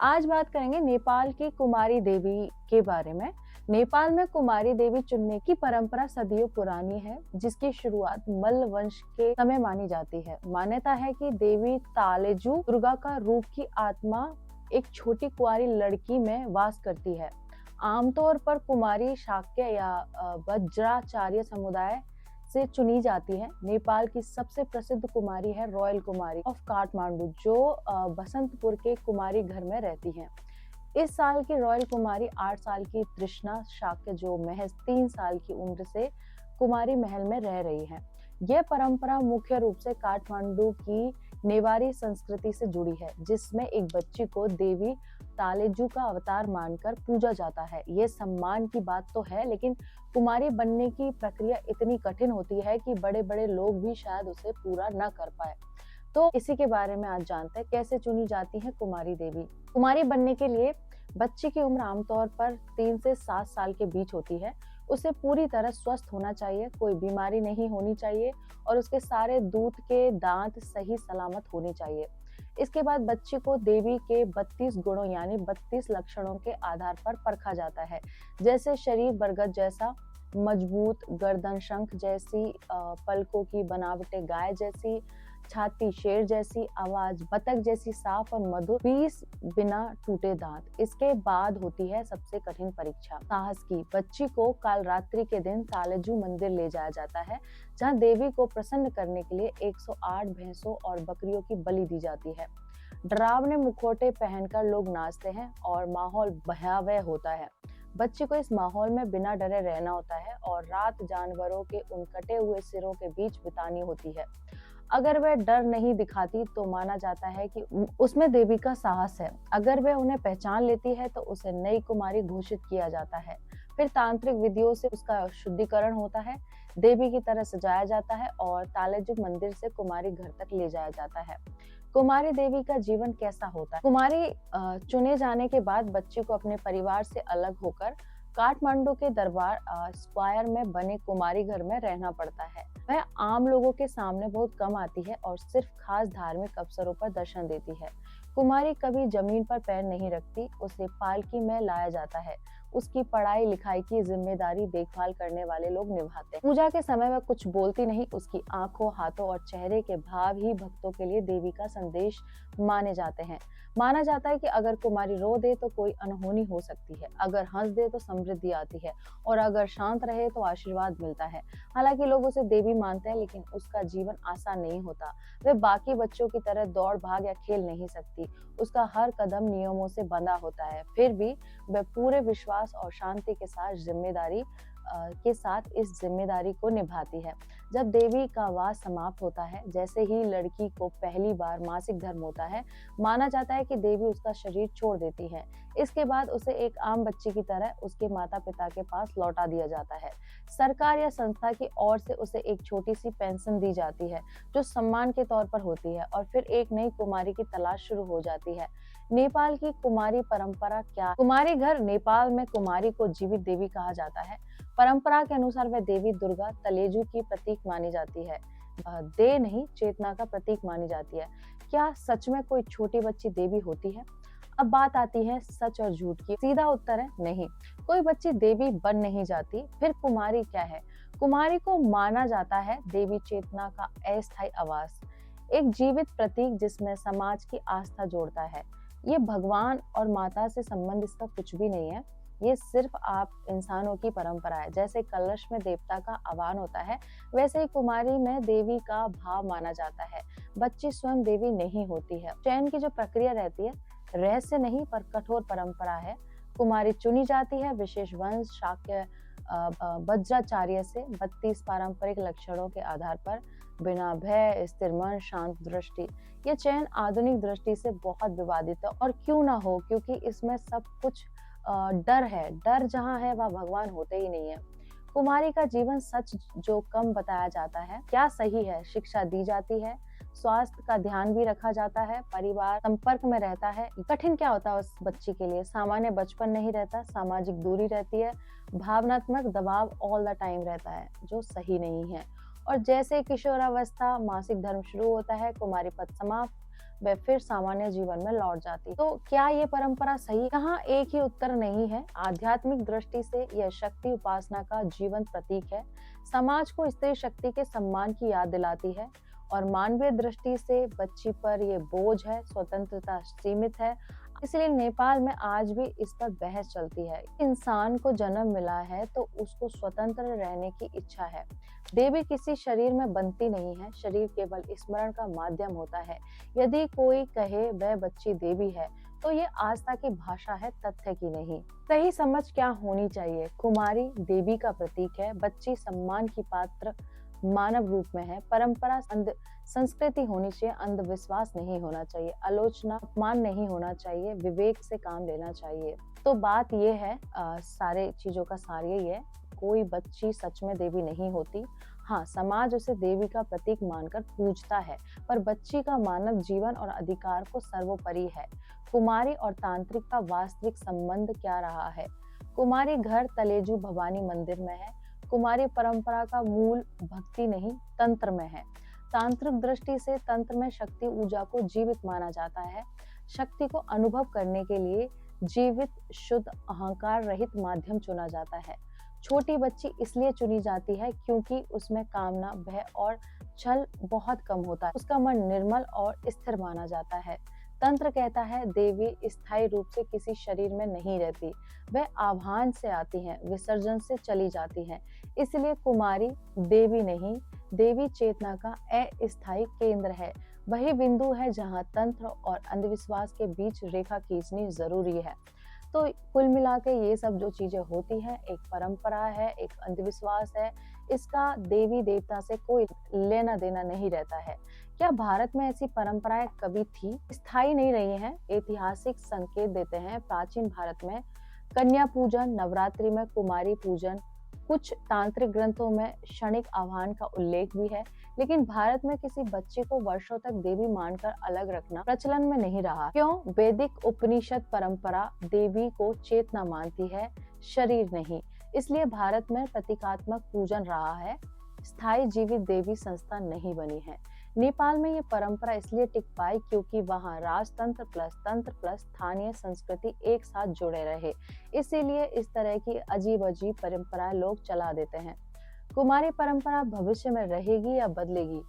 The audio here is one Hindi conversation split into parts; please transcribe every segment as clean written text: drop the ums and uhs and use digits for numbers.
आज बात करेंगे नेपाल की कुमारी देवी के बारे में। नेपाल में कुमारी देवी चुनने की परंपरा सदियों पुरानी है, जिसकी शुरुआत मल्ल वंश के समय मानी जाती है। मान्यता है कि देवी तालेजू दुर्गा का रूप की आत्मा एक छोटी कुंवारी लड़की में वास करती है। आमतौर पर कुमारी शाक्य या वज्राचार्य समुदाय से चुनी जाती है। नेपाल की सबसे प्रसिद्ध कुमारी है रॉयल कुमारी ऑफ काठमांडू, जो बसंतपुर के कुमारी घर में रहती हैं। इस साल की रॉयल कुमारी 8 साल की तृष्णा शाक्य, जो महज 3 साल की उम्र से कुमारी महल में रह रही है। यह परंपरा मुख्य रूप से काठमांडू की नेवारी संस्कृति से जुड़ी है, जिसमें एक बच्ची को देवी तालेजू का अवतार मानकर पूजा जाता है। यह सम्मान की बात तो है, लेकिन कुमारी बनने की प्रक्रिया इतनी कठिन होती है कि बड़े बड़े लोग भी शायद उसे पूरा न कर पाए। तो इसी के बारे में आज जानते हैं, कैसे चुनी जाती है कुमारी देवी। कुमारी बनने के लिए बच्ची की उम्र आमतौर पर 3 से 7 साल के बीच होती है। उसे पूरी तरह स्वस्थ होना चाहिए, कोई बीमारी नहीं होनी चाहिए और उसके सारे दूध के दांत सही सलामत होने चाहिए। इसके बाद बच्ची को देवी के 32 गुणों यानी 32 लक्षणों के आधार पर परखा जाता है, जैसे शरीर बरगद जैसा मजबूत, गर्दन शंख जैसी, पलकों की बनावटें गाय जैसी, छाती शेर जैसी, आवाज बतख जैसी साफ और मधुर, 20 बिना टूटे दांत। इसके बाद होती है सबसे कठिन परीक्षा, साहस की। बच्ची को कालरात्रि के दिन तालेजू मंदिर ले जाया जाता है, जहां देवी को प्रसन्न करने के लिए 108 भैंसों और बकरियों की बलि दी जाती है। डरावने मुखौटे पहनकर लोग नाचते हैं और माहौल भयावह होता है। बच्ची को इस माहौल में बिना डरे रहना होता है और रात जानवरों के उन कटे हुए सिरों के बीच बितानी होती है। अगर वह डर नहीं दिखाती तो माना जाता है कि उसमें देवी का साहस है। अगर वह उन्हें पहचान लेती है तो उसे नई कुमारी घोषित किया जाता है। फिर तांत्रिक विधियों से उसका शुद्धिकरण होता है, देवी की तरह सजाया जाता है और तालेजू मंदिर से कुमारी घर तक ले जाया जाता है। कुमारी देवी का जीवन कैसा होता है? कुमारी चुने जाने के बाद बच्ची को अपने परिवार से अलग होकर काठमांडू के दरबार स्क्वायर में बने कुमारी घर में रहना पड़ता है। वह आम लोगों के सामने बहुत कम आती है और सिर्फ खास धार्मिक अवसरों पर दर्शन देती है। कुमारी कभी जमीन पर पैर नहीं रखती, उसे पालकी में लाया जाता है। उसकी पढ़ाई लिखाई की जिम्मेदारी देखभाल करने वाले लोग निभाते हैं। पूजा के समय वह कुछ बोलती नहीं, उसकी आंखों, हाथों और चेहरे के भाव ही भक्तों के लिए देवी का संदेश माने जाते हैं। माना जाता है कि अगर कुमारी रो दे तो कोई अनहोनी हो सकती है, अगर हंस दे तो समृद्धि आती है और अगर शांत रहे तो आशीर्वाद मिलता है। हालांकि लोग उसे देवी मानते हैं, लेकिन उसका जीवन आसान नहीं होता। वह बाकी बच्चों की तरह दौड़ भाग या खेल नहीं सकती। उसका हर कदम नियमों से बंधा होता है। फिर भी वह पूरे विश्वास और शांति के साथ इस जिम्मेदारी को निभाती है। जब देवी का वास समाप्त होता है, जैसे ही लड़की को पहली बार मासिक धर्म होता है, माना जाता है कि देवी उसका शरीर छोड़ देती है। इसके बाद उसे एक आम बच्ची की तरह उसके माता पिता के पास लौटा दिया जाता है। सरकार या संस्था की ओर से उसे एक छोटी सी पेंशन दी जाती है, जो सम्मान के तौर पर होती है, और फिर एक नई कुमारी की तलाश शुरू हो जाती है। नेपाल की कुमारी परंपरा क्या? कुमारी घर नेपाल में कुमारी को जीवित देवी कहा जाता है। परंपरा के अनुसार वह देवी दुर्गा तलेजू की प्रतीक मानी जाती है, देह नहीं, चेतना का प्रतीक मानी जाती है। क्या सच में कोई छोटी बच्ची देवी होती है? अब बात आती है सच और झूठ की। सीधा उत्तर है नहीं, कोई बच्ची देवी बन नहीं जाती। फिर कुमारी क्या है? कुमारी को माना जाता है देवी चेतना का अस्थायी आवास, एक जीवित प्रतीक जिसमें समाज की आस्था जोड़ता है। ये भगवान और माता से संबंध इसका कुछ भी नहीं है, ये सिर्फ आप इंसानों की परंपरा है। जैसे कलश में देवता का आह्वान होता है, वैसे ही कुमारी में देवी का भाव माना जाता है। बच्ची स्वयं देवी नहीं होती है। चयन की जो प्रक्रिया रहती है, रहस्य नहीं पर कठोर परंपरा है। कुमारी चुनी जाती है विशेष वंश शाक्य वज्राचार्य से 32 पारंपरिक लक्षणों के आधार पर, बिना भय, स्थिर मन, शांत दृष्टि। यह चयन आधुनिक दृष्टि से बहुत विवादित है, और क्यों ना हो, क्योंकि इसमें सब कुछ डर है। डर जहाँ है वह भगवान होते ही नहीं है। कुमारी का जीवन सच जो कम बताया जाता है, क्या सही है, शिक्षा दी जाती है, स्वास्थ्य का ध्यान भी रखा जाता है, परिवार संपर्क में रहता है। कठिन क्या होता है उस बच्ची के लिए? सामान्य बचपन नहीं रहता, सामाजिक दूरी रहती है, भावनात्मक दबाव ऑल द टाइम रहता है, जो सही नहीं है। और जैसे किशोरावस्था, मासिक धर्म शुरू होता है, कुमारी पद समाप्त, वह फिर सामान्य जीवन में लौट जाती। तो क्या ये परंपरा सही? यहाँ एक ही उत्तर नहीं है। आध्यात्मिक दृष्टि से यह शक्ति उपासना का जीवंत प्रतीक है, समाज को स्त्री शक्ति के सम्मान की याद दिलाती है, और मानवीय दृष्टि से बच्ची पर ये बोझ है, स्वतंत्रता सीमित है। इसलिए नेपाल में आज भी इस पर बहस चलती है। इंसान को जन्म मिला है तो उसको स्वतंत्र रहने की इच्छा है। देवी किसी शरीर में बनती नहीं है, शरीर केवल स्मरण का माध्यम होता है। यदि कोई कहे वह बच्ची देवी है तो ये आस्था की भाषा है, तथ्य की नहीं। सही समझ क्या होनी चाहिए? कुमारी देवी का प्रतीक है, बच्ची सम्मान की पात्र मानव रूप में है। परंपरा संस्कृति होनी चाहिए, अंधविश्वास नहीं होना चाहिए, आलोचना अपमान नहीं होना चाहिए, विवेक से काम लेना चाहिए। तो बात ये है, सारे चीजों का सार यही है, कोई बच्ची सच में देवी नहीं होती। हाँ, समाज उसे देवी का प्रतीक मानकर पूजता है, पर बच्ची का मानव जीवन और अधिकार को सर्वोपरि है। कुमारी और तांत्रिक का वास्तविक संबंध क्या रहा है? कुमारी घर तलेजू भवानी मंदिर में है। कुमारी परंपरा का मूल भक्ति नहीं, तंत्र में है। तांत्रिक दृष्टि से तंत्र में शक्ति ऊर्जा को जीवित माना जाता है। शक्ति को अनुभव करने के लिए जीवित, शुद्ध, अहंकार रहित माध्यम चुना जाता है। छोटी बच्ची इसलिए चुनी जाती है क्योंकि उसमें कामना, भय और छल बहुत कम होता है। उसका मन निर्मल और स्थिर माना जाता है। तंत्र कहता है देवी स्थायी रूप से किसी शरीर में नहीं रहती, वह आह्वान से आती हैं, विसर्जन से चली जाती हैं। इसलिए कुमारी देवी नहीं, देवी चेतना का अस्थायी केंद्र है। वही बिंदु है जहाँ तंत्र और अंधविश्वास के बीच रेखा खींचनी जरूरी है। तो कुल मिला के ये सब जो चीजें होती हैं, एक परंपरा है, एक अंधविश्वास है, इसका देवी देवता से कोई लेना देना नहीं रहता है। क्या भारत में ऐसी परंपराएं कभी थी? स्थायी नहीं रही हैं। ऐतिहासिक संकेत देते हैं। प्राचीन भारत में कन्या पूजन, नवरात्रि में कुमारी पूजन, कुछ तांत्रिक ग्रंथों में क्षणिक आह्वान का उल्लेख भी है। लेकिन भारत में किसी बच्चे को वर्षों तक देवी मानकर अलग रखना प्रचलन में नहीं रहा। क्यों? वैदिक उपनिषद परंपरा देवी को चेतना मानती है, शरीर नहीं। इसलिए भारत में प्रतीकात्मक पूजन रहा है, स्थायी जीवित देवी संस्था नहीं बनी है। नेपाल में ये परंपरा इसलिए टिक पाई क्योंकि वहाँ राजतंत्र प्लस तंत्र प्लस स्थानीय संस्कृति एक साथ जुड़े रहे। इसीलिए इस तरह की अजीब अजीब परंपराएं लोग चला देते हैं। कुमारी परंपरा भविष्य में रहेगी या बदलेगी?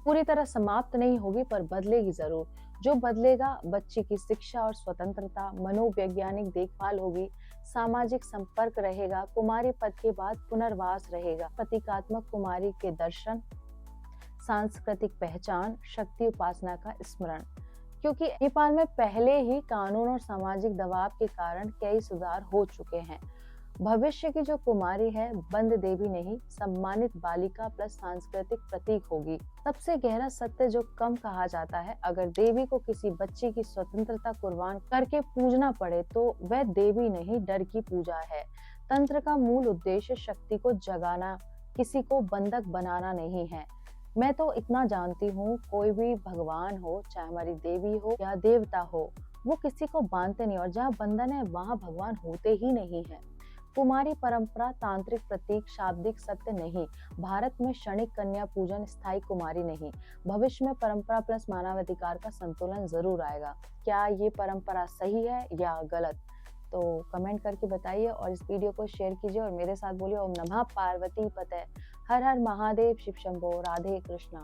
पूरी तरह समाप्त नहीं होगी, पर बदलेगी जरूर। जो बदलेगा, बच्ची की शिक्षा और स्वतंत्रता, मनोवैज्ञानिक देखभाल होगी, सामाजिक संपर्क रहेगा, कुमारी पद के बाद पुनर्वास रहेगा, प्रतीकात्मक कुमारी के दर्शन, सांस्कृतिक पहचान, शक्ति उपासना का स्मरण। क्योंकि नेपाल में पहले ही कानून और सामाजिक दबाव के कारण कई सुधार हो चुके हैं। भविष्य की जो कुमारी है, बंद देवी नहीं, सम्मानित बालिका प्लस सांस्कृतिक प्रतीक होगी। सबसे गहरा सत्य जो कम कहा जाता है, अगर देवी को किसी बच्चे की स्वतंत्रता कुर्बान करके पूजना पड़े तो वह देवी नहीं, डर की पूजा है। तंत्र का मूल उद्देश्य शक्ति को जगाना, किसी को बंधक बनाना नहीं है। मैं तो इतना जानती हूँ, कोई भी भगवान हो, चाहे हमारी देवी हो या देवता हो, वो किसी को बांधते नहीं, और जहाँ बंधन है वहाँ भगवान होते ही नहीं है। कुमारी परंपरा तांत्रिक प्रतीक, शाब्दिक सत्य नहीं। भारत में क्षणिक कन्या पूजन, स्थायी कुमारी नहीं। भविष्य में परंपरा प्लस मानवाधिकार का संतुलन जरूर आएगा। क्या ये परंपरा सही है या गलत? तो कमेंट करके बताइए और इस वीडियो को शेयर कीजिए और मेरे साथ बोलिए ओम नमः पार्वती पते, हर हर महादेव, शिव शंभो, राधे कृष्णा।